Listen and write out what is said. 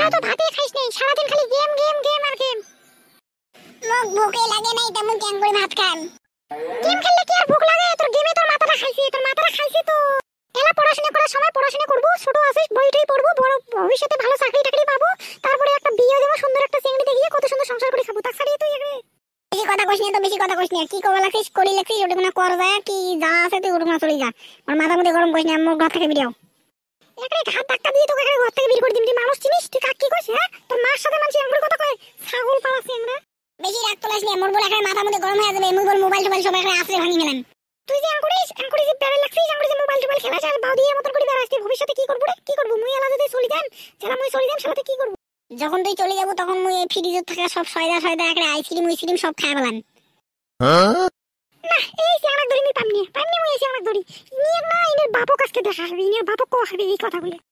সকালে তো ভাতই খাইস নাই, সারাদিন খালি গেম গেম গেম আর গেম। মোক ভুকে লাগে নাই তেমন কেন করে ভাত খান? গেম খেললে কি আর ভুক লাগে? তোর গেমে তোর মাথাটা খাইছে তো। এলা পড়াশোনা করার সময় পড়াশোনা করব, ছোট আছিস বইটাই পড়বো, বড় ভবিষ্যতে ভালো চাকরি টাকরি পাবো, তারপরে একটা বিয়ে দেবো, সুন্দর একটা চেংড়ি দেখিয়ে কত সুন্দর সংসার করে খাবো। তাক ছাড়িয়ে তুই বেশি কথা কইস না তো, বেশি কথা কইস না। কি কবা লাগছিস করি লাগছিস ওটা কোনো কর যায় কি যা আছে তুই ওটা চলে যা। আমার মাথা মধ্যে গরম কইস না, আমার ঘর থেকে বেরিয়াও। এখানে ঘাত ধাক্কা দিয়ে তোকে এখানে ঘর থেকে বের করে দিম। তুই মানুষ চিনিস? তুই কাক কি কইস? হ্যাঁ, তোর মার সাথে মানুষ এমন কথা কয়, ছাগল পালাছে আমরা। বেশি রাগ তোলাস না, মোর বল এখানে মাথা মধ্যে গরম হয়ে যাবে। মুই বল মোবাইল টোবাইল সব এখানে আসলে ভাঙি গেলেন। তুই যে আঙ্কুরি যে বেড়ে লাগছিস, আঙ্কুরি যে মোবাইল টোবাইল খেলাস আর বাউদিয়ে মতন করে বেড়াস, ভবিষ্যতে কি করব রে? কি করব মুই? এলা যদি চলে যান, যারা মুই চলে যান সাথে কি করব? যখন তুই চলে যাব তখন মুই এই ফ্রিজে থাকা সব সয়দা একটা আইসক্রিম সব খায় ফেলান। না এই যে আমাক ধরি আমি পামনি মুই এসে আমাক ধরি নিয়ে না, ইনের বাপক আজকে দেখা হবে, ইনের বাপক কো হবে এই কথা বলে।